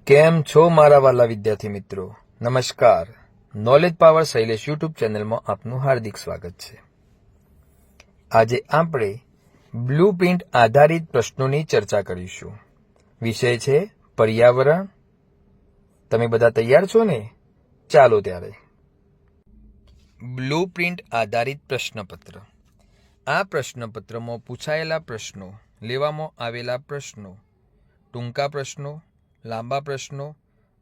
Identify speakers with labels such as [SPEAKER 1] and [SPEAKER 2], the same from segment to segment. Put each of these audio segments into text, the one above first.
[SPEAKER 1] કેમ છો મારા વાલા વિદ્યાર્થી મિત્રો? નમસ્કાર. નોલેજ પાવર શૈલેષ યુટ્યુબ ચેનલમાં આપનું હાર્દિક સ્વાગત છે. આજે આપણે બ્લુપ્રિન્ટ આધારિત પ્રશ્નોની ચર્ચા કરીશું. વિષય છે પર્યાવરણ. તમે બધા તૈયાર છો ને? ચાલો ત્યારે. બ્લુપ્રિન્ટ આધારિત પ્રશ્નપત્ર. આ પ્રશ્નપત્રમાં પૂછાયેલા પ્રશ્નો, લેવામાં આવેલા પ્રશ્નો, ટૂંકા પ્રશ્નો, લાંબા પ્રશ્નો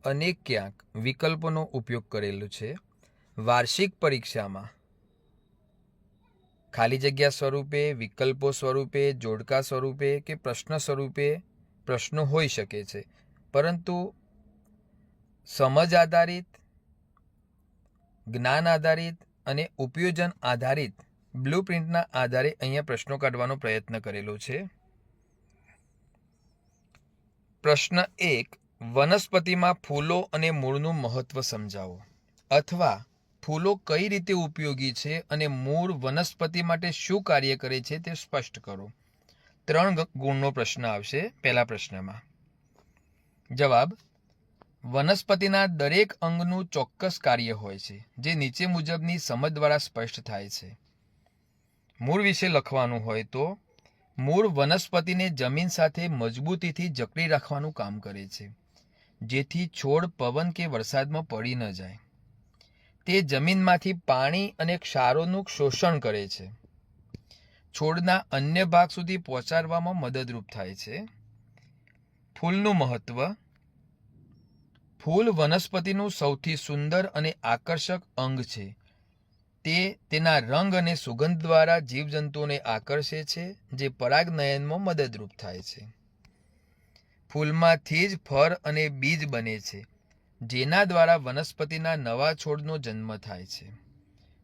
[SPEAKER 1] અને ક્યાંક વિકલ્પોનો ઉપયોગ કરેલો છે. વાર્ષિક પરીક્ષામાં ખાલી જગ્યા સ્વરૂપે, વિકલ્પો સ્વરૂપે, જોડકા સ્વરૂપે કે પ્રશ્ન સ્વરૂપે પ્રશ્નો હોઈ શકે છે, પરંતુ સમજ આધારિત, જ્ઞાન આધારિત અને ઉપયોજન આધારિત બ્લુપ્રિન્ટના આધારે અહીંયા પ્રશ્નો કાઢવાનો પ્રયત્ન કરેલો છે. પ્રશ્ન 1, વનસ્પતિમાં ફૂલો અને મૂળનું મહત્વ સમજાવો, અથવા ફૂલો કઈ રીતે ઉપયોગી છે અને મૂળ વનસ્પતિ માટે શું કાર્ય કરે છે તે સ્પષ્ટ કરો. 3 ગુણનો પ્રશ્ન આવશે પહેલા પ્રશ્નમાં. જવાબ: વનસ્પતિના દરેક અંગનું ચોક્કસ કાર્ય હોય છે, જે નીચે મુજબની સમજ દ્વારા સ્પષ્ટ થાય છે. મૂળ વિશે લખવાનું હોય તો મૂળ વનસ્પતિને જમીન સાથે મજબૂતીથી જકડી રાખવાનું કામ કરે છે, જેથી છોડ પવન કે વરસાદમાં પડી ન જાય. તે જમીનમાંથી પાણી અને ક્ષારોનું શોષણ કરે છે. છોડના અન્ય ભાગ સુધી પહોંચાડવામાં મદદરૂપ થાય છે. ફૂલનું મહત્વ. ફૂલ વનસ્પતિનું સૌથી સુંદર અને આકર્ષક અંગ છે. તે તેના રંગ અને સુગંધ દ્વારા જીવજંતુઓને આકર્ષે છે, જે પરાગનયનમાં મદદરૂપ થાય છે. ફૂલમાંથી જ ફળ અને બીજ બને છે, જેના દ્વારા વનસ્પતિના નવા છોડનો જન્મ થાય છે.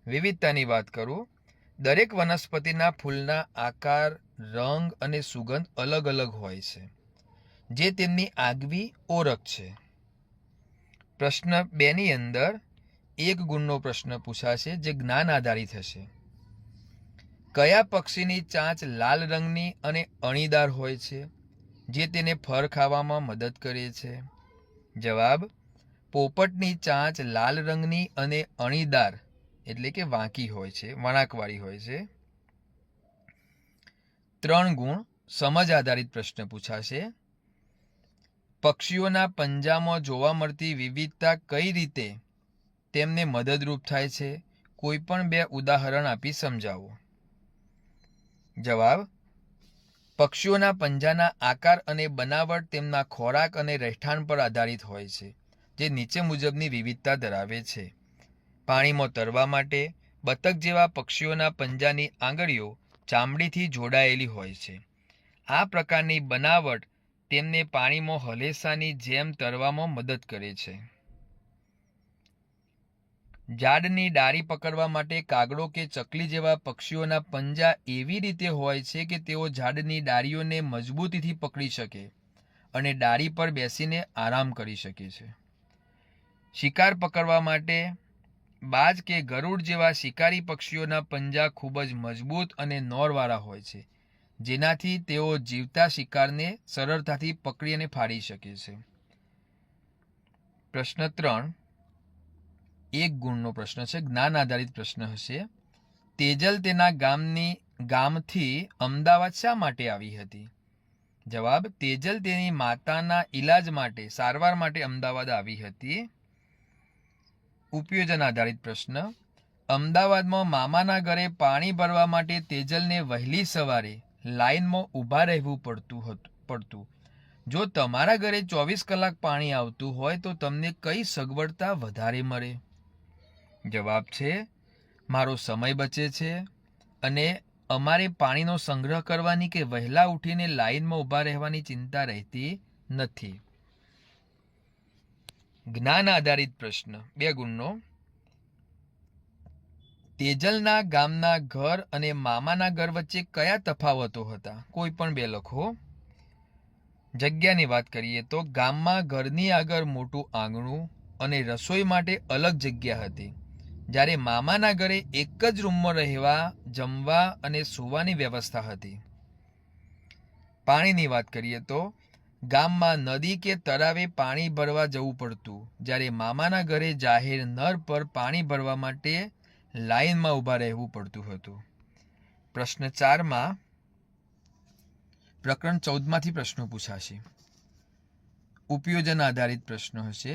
[SPEAKER 1] વિવિધતાની વાત કરું. દરેક વનસ્પતિના ફૂલના આકાર, રંગ અને સુગંધ અલગ અલગ હોય છે, જે તેમની આગવી ઓળખ છે. પ્રશ્ન 2 ની અંદર 1 ગુણનો પ્રશ્ન પૂછાશે, જે જ્ઞાન આધારિત હશે. કયા પક્ષીની ચાંચ લાલ રંગની અને અણીદાર હોય છે, જે તેને ફળ ખાવામાં મદદ કરે છે? જવાબ: પોપટની ચાંચ લાલ રંગની અને અણીદાર એટલે કે વાંકી હોય છે, વળાંકવાળી હોય છે. 3 ગુણ સમજ આધારિત પ્રશ્ન પૂછાશે. પક્ષીઓના પંજામાં જોવા મળતી વિવિધતા કઈ રીતે તેમને મદદરૂપ થાય છે? કોઈ પણ 2 ઉદાહરણ આપી સમજાવો. જવાબ: પક્ષીઓના પંજાના આકાર અને બનાવટ તેમના ખોરાક અને રહેઠાણ પર આધારિત હોય છે, જે નીચે મુજબની વિવિધતા ધરાવે છે. પાણીમાં તરવા માટે બતક જેવા પક્ષીઓના પંજાની આંગળીઓ ચામડીથી જોડાયેલી હોય છે. આ પ્રકારની બનાવટ તેમને પાણીમાં હલેસાની જેમ તરવામાં મદદ કરે છે. ઝાડની ડાળી પકડવા માટે કાગડો કે ચકલી જેવા પક્ષીઓના પંજા એવી રીતે હોય છે કે તેઓ ઝાડની ડાળીઓને મજબૂતીથી પકડી શકે અને ડાળી પર બેસીને આરામ કરી શકે છે. શિકાર પકડવા માટે બાજ કે ગરુડ જેવા શિકારી પક્ષીઓના પંજા ખૂબ જ મજબૂત અને નોરવાળા હોય છે, જેનાથી તેઓ જીવતા શિકારને સરળતાથી પકડી અને ફાડી શકે છે. પ્રશ્ન 3 1 ગુણનો પ્રશ્ન છે, જ્ઞાન આધારિત પ્રશ્ન હશે. તેજલ તેના ગામથી અમદાવાદ શા માટે આવી હતી? જવાબ: તેજલ તેની માતાના ઈલાજ માટે, સારવાર માટે અમદાવાદ આવી હતી. ઉપયોજન આધારિત પ્રશ્ન. અમદાવાદમાં મામાના ઘરે પાણી ભરવા માટે તેજલને વહેલી સવારે લાઈનમાં ઊભા રહેવું પડતું. જો તમારા ઘરે 24 કલાક પાણી આવતું હોય તો તમને કઈ સગવડતા વધારે મળે? જવાબ છે: મારો સમય બચે છે અને અમારે પાણીનો સંગ્રહ કરવાની કે વહેલા ઉઠીને લાઈનમાં ઊભા રહેવાની ચિંતા રહેતી નથી. જ્ઞાન આધારિત પ્રશ્ન 2 ગુણનો. તેજલના ગામના ઘર અને મામાના ઘર વચ્ચે કયા તફાવતો હતા? કોઈ પણ 2 લખો. જગ્યાની વાત કરીએ તો ગામમાં ઘરની આગળ મોટું આંગણું અને રસોઈ માટે અલગ જગ્યા હતી, જ્યારે મામાના ઘરે એક જ રૂમમાં રહેવા, જમવા અને સૂવાની વ્યવસ્થા હતી. પાણીની વાત કરીએ તો ગામમાં નદી કે તળાવે પાણી ભરવા જવું પડતું, જ્યારે મામાના ઘરે જાહેર નળ પર પાણી ભરવા માટે લાઈનમાં ઊભા રહેવું પડતું હતું. પ્રશ્ન 4માં પ્રકરણ 14માંથી પ્રશ્નો પૂછાશે. ઉપયોજન આધારિત પ્રશ્નો હશે.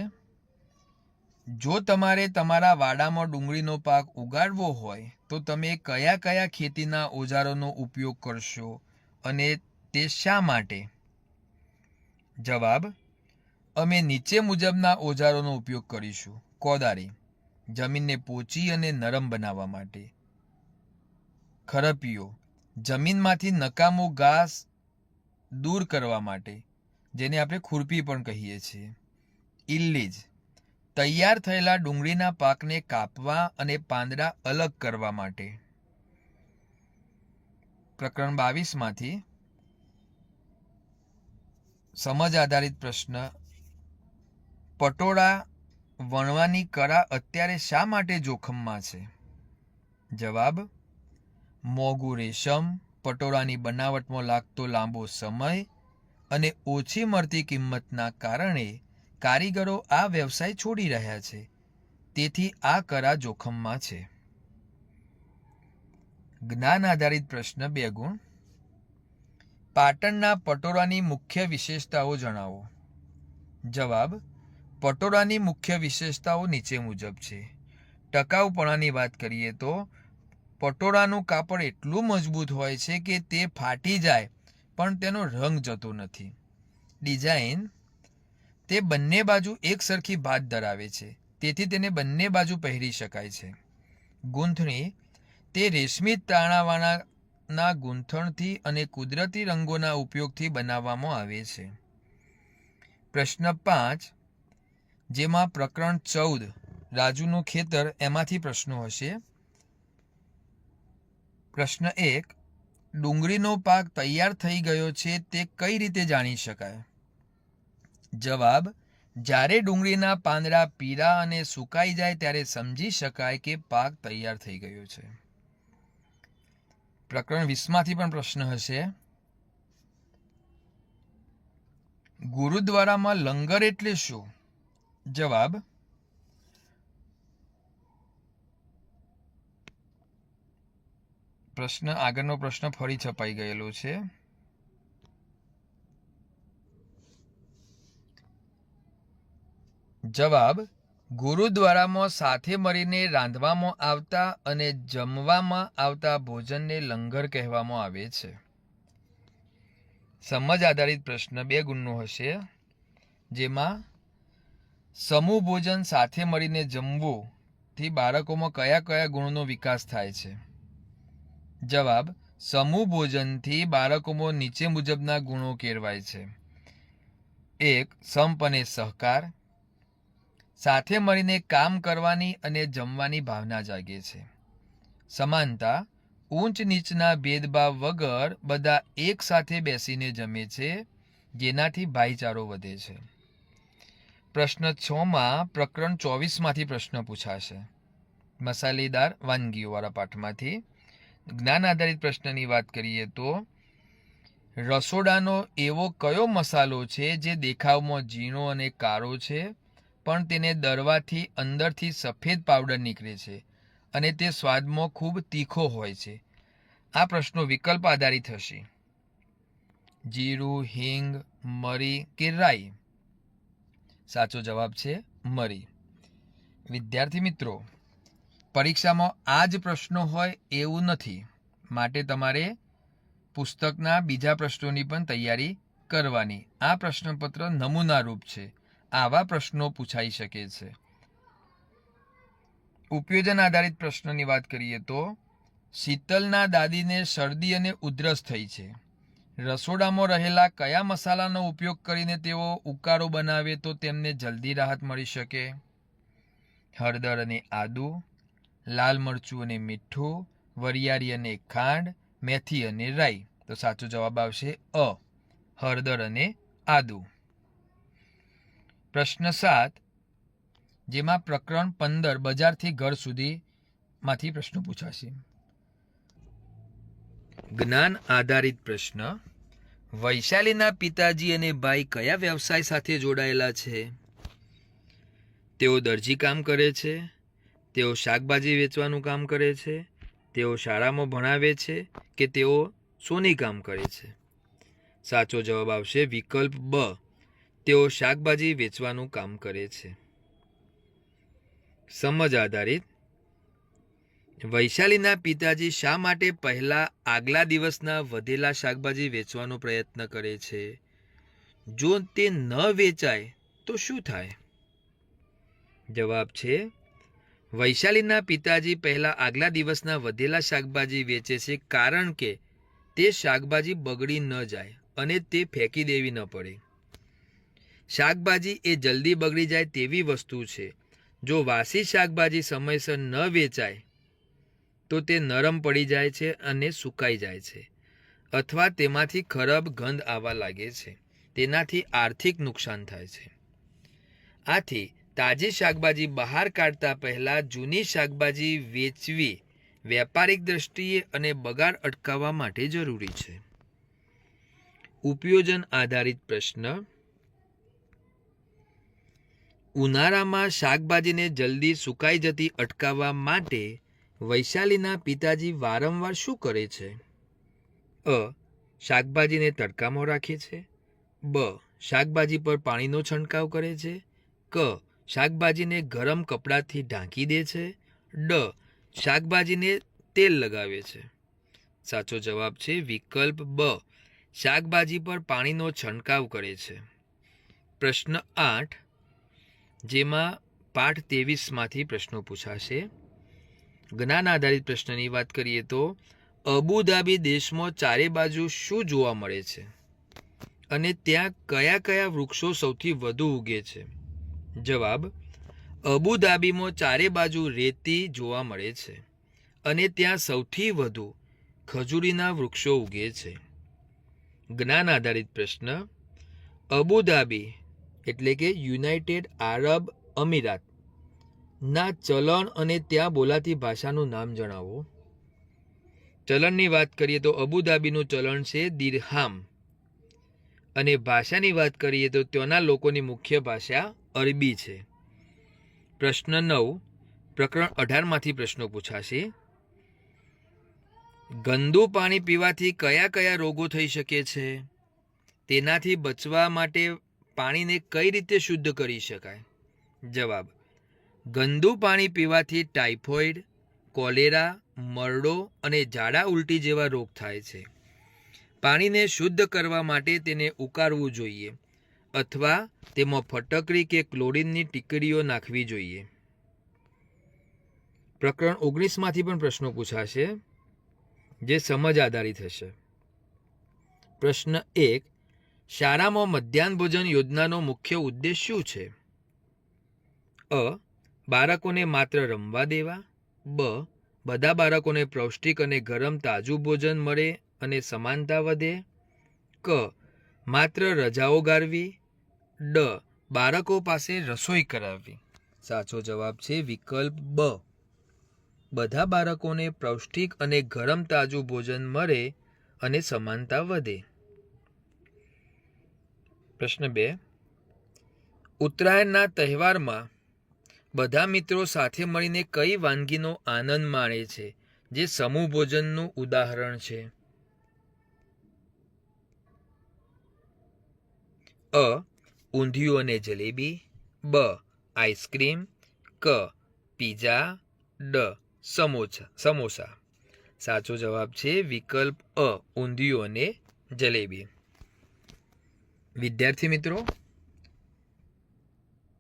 [SPEAKER 1] જો તમારે તમારા વાડામાં ડુંગળીનો પાક ઉગાડવો હોય તો તમે કયા કયા ખેતીના ઓજારોનો ઉપયોગ કરશો અને તે શા માટે? જવાબ: અમે નીચે મુજબના ઓજારોનો ઉપયોગ કરીશું. કોદાળી, જમીનને પોચી અને નરમ બનાવવા માટે. ખરપીઓ, જમીનમાંથી નકામું ઘાસ દૂર કરવા માટે, જેને આપણે ખુરપી પણ કહીએ છીએ. ઇલ્લીજ, તૈયાર થયેલા ડુંગળીના પાકને કાપવા અને પાંદડા અલગ કરવા માટે. પ્રકરણ 22માંથી સમજ આધારિત પ્રશ્ન. પટોળા વણવાની કળા અત્યારે શા માટે જોખમમાં છે? જવાબ: મોંઘું રેશમ, પટોળાની બનાવટમાં લાગતો લાંબો સમય અને ઓછી મળતી કિંમતના કારણે કારીગરો આ વ્યવસાય છોડી રહ્યા છે. તેથી આ કળા જોખમમાં છે. જ્ઞાન આધારિત પ્રશ્ન 2 ગુણ. પાટણના પટોળાની મુખ્ય વિશેષતાઓ જણાવો. જવાબ: પટોળાની મુખ્ય વિશેષતાઓ નીચે મુજબ છે. ટકાઉપણાની વાત કરીએ તો પટોળાનું કાપડ એટલું મજબૂત હોય છે કે તે ફાટી જાય પણ તેનો રંગ જતો નથી. ડિઝાઇન, તે બંને બાજુ એક સરખી ભાત ધરાવે છે, તેથી તેને બંને બાજુ પહેરી શકાય છે. ગૂંથણી, તે રેશમી તાણાવાળાના ગૂંથણથી અને કુદરતી રંગોના ઉપયોગથી બનાવવામાં આવે છે. પ્રશ્ન 5, જેમાં પ્રકરણ 14 રાજુનું ખેતર એમાંથી પ્રશ્નો હશે. પ્રશ્ન 1, ડુંગળીનો પાક તૈયાર થઈ ગયો છે તે કઈ રીતે જાણી શકાય? જવાબ: જ્યારે ડુંગળીના પાંદડા પીળા અને સુકાઈ જાય ત્યારે સમજી શકાય કે પાક તૈયાર થઈ ગયો છે. પ્રકરણ 20માંથી પણ પ્રશ્ન હશે. ગુરુદ્વારામાં લંગર એટલે શું? જવાબ: આગળનો પ્રશ્ન ફરી છપાઈ ગયેલો છે. જવાબ: ગુરુદ્વારામાં સાથે મળીને રાંધવામાં આવતા અને જમવામાં આવતા ભોજનને લંગર કહેવામાં આવે છે. સમજ આધારિત પ્રશ્ન 2 ગુણનો હશે, જેમાં સમૂહ ભોજન સાથે મળીને જમવું થી બાળકોમાં કયા કયા ગુણનો વિકાસ થાય છે? જવાબ: સમૂહ ભોજનથી બાળકોમાં નીચે મુજબના ગુણો કેળવાય છે. 1. સંપ અને સહકાર, સાથે મળીને કામ કરવાની અને જમવાની ભાવના જાગે છે. સમાનતા, ઊંચ નીચના ભેદભાવ વગર બધા એક સાથે બેસીને જમે છે, જેનાથી ભાઈચારો વધે છે. પ્રશ્ન 6માં પ્રકરણ 24માંથી પ્રશ્ન પૂછાશે. મસાલેદાર વાનગીઓવાળા પાઠમાંથી. જ્ઞાન આધારિત પ્રશ્નની વાત કરીએ તો રસોડાનો એવો કયો મસાલો છે જે દેખાવમાં ઝીણો અને કાળો છે પણ તેને દળવાથી અંદરથી સફેદ પાવડર નીકળે છે અને તે સ્વાદમાં ખૂબ તીખો હોય છે? આ પ્રશ્નો વિકલ્પ આધારિત હશે. જીરું, હિંગ, મરી કે રાઈ? સાચો જવાબ છે મરી. વિદ્યાર્થી મિત્રો, પરીક્ષામાં આ જ પ્રશ્નો હોય એવું નથી, માટે તમારે પુસ્તકના બીજા પ્રશ્નોની પણ તૈયારી કરવાની. આ પ્રશ્નપત્ર નમૂનારૂપ છે, આવા પ્રશ્નો પૂછાઈ શકે છે. ઉપયોજન આધારિત પ્રશ્નની વાત કરીએ તો શીતલના દાદીને શરદી અને ઉધરસ થઈ છે. રસોડામાં રહેલા કયા મસાલાનો ઉપયોગ કરીને તેઓ ઉકાળો બનાવે તો તેમને જલ્દી રાહત મળી શકે? હળદર અને આદુ, લાલ મરચું અને મીઠું, વરિયાળી અને ખાંડ, મેથી અને રાઈ? તો સાચો જવાબ આવશે અ, હળદર અને આદુ. પ્રશ્ન 7, જેમાં પ્રકરણ 15 બજારથી ઘર સુધીમાંથી પ્રશ્નો પૂછાશે. જ્ઞાન આધારિત પ્રશ્ન. વૈશાલીના પિતાજી અને ભાઈ કયા વ્યવસાય સાથે જોડાયેલા છે? તેઓ દરજી કામ કરે છે, તેઓ શાકભાજી વેચવાનું કામ કરે છે, તેઓ શાળામાં ભણાવે છે કે તેઓ સોની કામ કરે છે? સાચો જવાબ આવશે વિકલ્પ બ, તેઓ શાકભાજી વેચવાનું કામ કરે છે. સમજ આધારિત. વૈશાલીના પિતાજી શા માટે પહેલા આગલા દિવસના વધેલા શાકભાજી વેચવાનો પ્રયત્ન કરે છે? જો તે ન વેચાય તો શું થાય? જવાબ છે વૈશાલીના પિતાજી પહેલા આગલા દિવસના વધેલા શાકભાજી વેચે છે કારણ કે તે શાકભાજી બગડી ન જાય અને તે ફેંકી દેવી ન પડે. શાકભાજી એ જલ્દી બગડી જાય તેવી વસ્તુ છે. જો વાસી શાકભાજી સમયસર ન વેચાય તો તે નરમ પડી જાય છે અને સુકાઈ જાય છે અથવા તેમાંથી ખરાબ ગંધ આવવા લાગે છે. તેનાથી આર્થિક નુકસાન થાય છે. આથી તાજી શાકભાજી બહાર કાઢતા પહેલાં જૂની શાકભાજી વેચવી વ્યાપારિક દ્રષ્ટિએ અને બગાડ અટકાવવા માટે જરૂરી છે. ઉપયોજન આધારિત પ્રશ્ન. ઉનાળામાં શાકભાજીને જલ્દી સુકાઈ જતી અટકાવવા માટે વૈશાલીના પિતાજી વારંવાર શું કરે છે? અ. શાકભાજીને તડકામાં રાખે છે. બ. શાકભાજી પર પાણીનો છંટકાવ કરે છે. ક. શાકભાજીને ગરમ કપડાથી ઢાંકી દે છે. ડ. શાકભાજીને તેલ લગાવે છે. સાચો જવાબ છે વિકલ્પ બ, શાકભાજી પર પાણીનો છંટકાવ કરે છે. પ્રશ્ન 8, જેમાં પાઠ 23માંથી પ્રશ્નો પૂછાશે. જ્ઞાન આધારિત પ્રશ્નની વાત કરીએ તો અબુધાબી દેશમાં ચારે બાજુ શું જોવા મળે છે અને ત્યાં કયા કયા વૃક્ષો સૌથી વધુ ઉગે છે? જવાબ અબુધાબીમાં ચારે બાજુ રેતી જોવા મળે છે અને ત્યાં સૌથી વધુ ખજૂરીના વૃક્ષો ઉગે છે. જ્ઞાન આધારિત પ્રશ્ન. અબુધાબી એટલે કે યુનાઇટેડ આરબ અમીરાત ના ચલણ અને ત્યાં બોલાતી ભાષાનું નામ જણાવો. ચલણની વાત કરીએ તો અબુધાબીનું ચલણ છે દિરહામ અને ભાષાની વાત કરીએ તો ત્યાંના લોકોની મુખ્ય ભાષા અરબી છે. પ્રશ્ન 9, પ્રકરણ 18માંથી પ્રશ્નો પૂછાશે. ગંદુ પાણી પીવાથી કયા કયા રોગો થઈ શકે છે? તેનાથી બચવા માટે પાણીને કઈ રીતે શુદ્ધ કરી શકાય? જવાબ ગંદુ પાણી પીવાથી ટાઇફોઇડ, કોલેરા, મરડો અને ઝાડા ઉલટી જેવા રોગ થાય છે. પાણીને શુદ્ધ કરવા માટે તેને ઉકાળવું જોઈએ અથવા તેમાં ફટકડી કે ક્લોરીનની ટીકડીઓ નાખવી જોઈએ. પ્રકરણ 19માંથી પણ પ્રશ્નો પૂછાશે જે સમજ આધારિત હશે. પ્રશ્ન 1, શાળામાં મધ્યાહન ભોજન યોજનાનો મુખ્ય ઉદ્દેશ શું છે? અ. બાળકોને માત્ર રમવા દેવા. બ. બધા બાળકોને પૌષ્ટિક અને ગરમ તાજું ભોજન મળે અને સમાનતા વધે. ક. માત્ર રજાઓ ગાળવી. ડ. બાળકો પાસે રસોઈ કરાવવી. સાચો જવાબ છે વિકલ્પ બ, બધા બાળકોને પૌષ્ટિક અને ગરમ તાજું ભોજન મળે અને સમાનતા વધે. પ્રશ્ન 2, ઉત્તરાયણના તહેવારમાં બધા મિત્રો સાથે મળીને કઈ વાનગીનો આનંદ માણે છે જે સમૂહ ભોજનનું ઉદાહરણ છે? અ. ઊંધિયું અને જલેબી. બ. આઈસ્ક્રીમ. ક. પીઝા. ડ. સમોસા. સાચો જવાબ છે વિકલ્પ અ, ઊંધિયું અને જલેબી. વિદ્યાર્થી મિત્રો,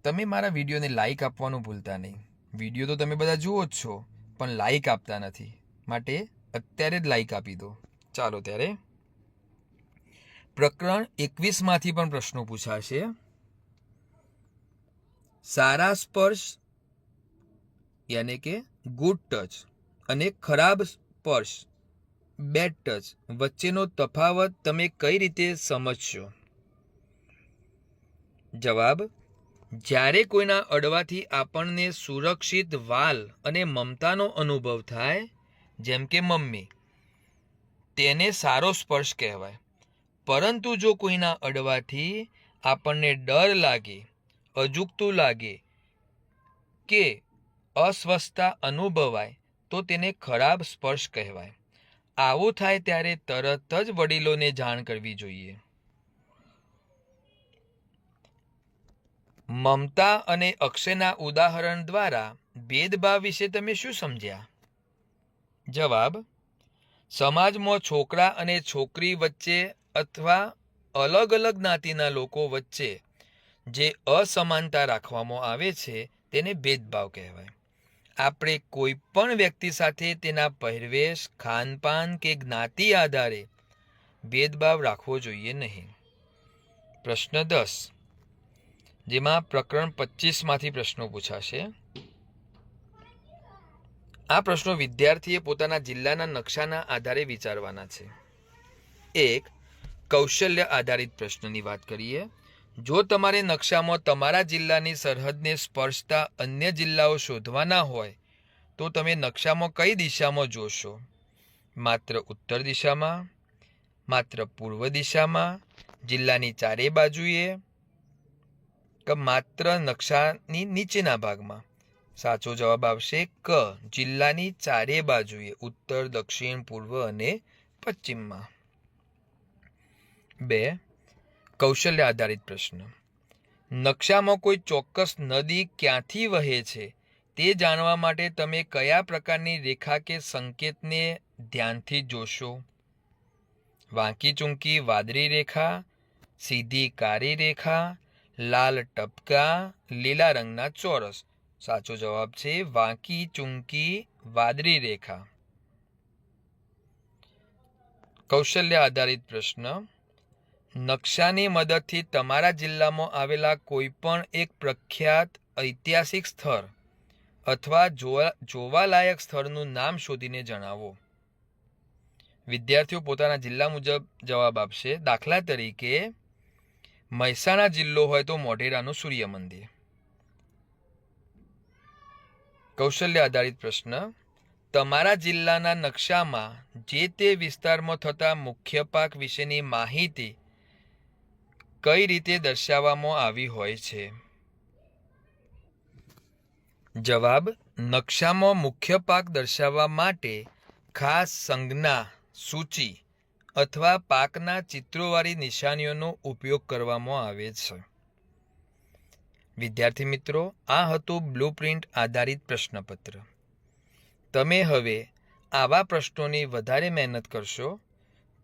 [SPEAKER 1] તમે મારા વિડીયોને લાઈક આપવાનું ભૂલતા નહીં. વિડીયો તો તમે બધા જુઓ જ છો પણ લાઈક આપતા નથી, માટે અત્યારે જ લાઈક આપી દો. ચાલો ત્યારે પ્રકરણ 21માંથી પણ પ્રશ્નો પૂછાશે. સારા સ્પર્શ યાની કે ગુડ ટચ અને ખરાબ સ્પર્શ બેડ ટચ વચ્ચેનો તફાવત તમે કઈ રીતે સમજશો? જવાબ જ્યારે કોઈના અડવાથી આપણને સુરક્ષિત વાલ અને મમતાનો અનુભવ થાય, જેમ કે મમ્મી, તેને સારો સ્પર્શ કહેવાય. પરંતુ જો કોઈના અડવાથી આપણને ડર લાગે, અજુગતું લાગે કે અસ્વસ્થતા અનુભવાય તો તેને ખરાબ સ્પર્શ કહેવાય. આવું થાય ત્યારે તરત જ વડીલોને જાણ કરવી જોઈએ. મમતા અને અક્ષયના ઉદાહરણ દ્વારા ભેદભાવ વિશે તમે શું સમજ્યા? જવાબ: સમાજમાં છોકરા અને છોકરી વચ્ચે અથવા અલગ અલગ જ્ઞાતિના લોકો વચ્ચે જે અસમાનતા રાખવામાં આવે છે તેને ભેદભાવ કહેવાય. આપણે કોઈ પણ વ્યક્તિ સાથે તેના પહેરવેશ, ખાનપાન કે જ્ઞાતિ આધારે ભેદભાવ રાખવો જોઈએ નહીં. પ્રશ્ન 10, જેમાં પ્રકરણ 25માંથી પ્રશ્નો પૂછાશે. આ પ્રશ્નો વિદ્યાર્થીએ પોતાના જિલ્લાના નકશાના આધારે વિચારવાના છે. 1. કૌશલ્ય આધારિત પ્રશ્નની વાત કરીએ. જો તમારે નકશામાં તમારા જિલ્લાની સરહદને સ્પર્શતા અન્ય જિલ્લાઓ શોધવાના હોય તો તમે નકશામાં કઈ દિશામાં જોશો? માત્ર ઉત્તર દિશામાં, માત્ર પૂર્વ દિશામાં, જિલ્લાની ચારે બાજુએ કે માત્ર નકશાની નીચેના ભાગમાં? સાચો જવાબ આવશે ક, જિલ્લાની ચારે બાજુએ, ઉત્તર, દક્ષિણ, પૂર્વ અને પશ્ચિમમાં. 2. કૌશલ્ય આધારિત પ્રશ્ન. નકશામાં કોઈ ચોક્કસ નદી ક્યાંથી વહે છે તે જાણવા માટે તમે કયા પ્રકારની રેખા કે સંકેતને ધ્યાનથી જોશો? વાંકી ચૂંકી વાદળી રેખા, સીધી કાળી રેખા, લાલ ટપકા, લીલા રંગના ચોરસ. સાચો જવાબ છે વાંકી ચૂંકી વાદળી રેખા. કૌશલ્ય આધારિત પ્રશ્ન. નકશાની મદદથી તમારા જિલ્લામાં આવેલા કોઈ પણ એક પ્રખ્યાત ઐતિહાસિક સ્થળ અથવા જોવાલાયક સ્થળનું નામ શોધીને જણાવો. વિદ્યાર્થીઓ પોતાના જિલ્લા મુજબ જવાબ આપશે. દાખલા તરીકે મહેસાણા જિલ્લો હોય તો મોઢેરાનું સૂર્ય મંદિર. કૌશલ્ય આધારિત પ્રશ્ન. તમારા જિલ્લાના નકશામાં જે તે વિસ્તારમાં થતા મુખ્ય પાક વિશેની માહિતી કઈ રીતે દર્શાવવામાં આવી હોય છે? જવાબ: નકશામાં મુખ્ય પાક દર્શાવવા માટે ખાસ સંજ્ઞા, સૂચિ અથવા પાકના ચિત્રોવાળી નિશાનીઓનો ઉપયોગ કરવામાં આવે છે. વિદ્યાર્થી મિત્રો, આ હતું બ્લુપ્રિન્ટ આધારિત પ્રશ્નપત્ર. તમે હવે આવા પ્રશ્નોની વધારે મહેનત કરશો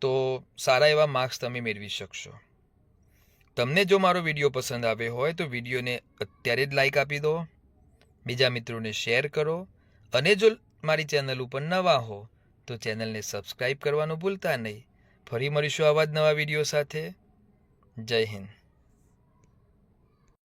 [SPEAKER 1] તો સારા એવા માર્ક્સ તમે મેળવી શકશો. તમને જો મારો વિડીયો પસંદ આવ્યો હોય તો વિડીયોને અત્યારે જ લાઈક આપી દો, બીજા મિત્રોને શેર કરો અને જો મારી ચેનલ ઉપર નવા હો તો ચેનલને સબસ્ક્રાઈબ કરવાનું ભૂલતા નહીં. ફરી મળીશું આવા જ નવા વિડીયો સાથે. જય હિન્દ.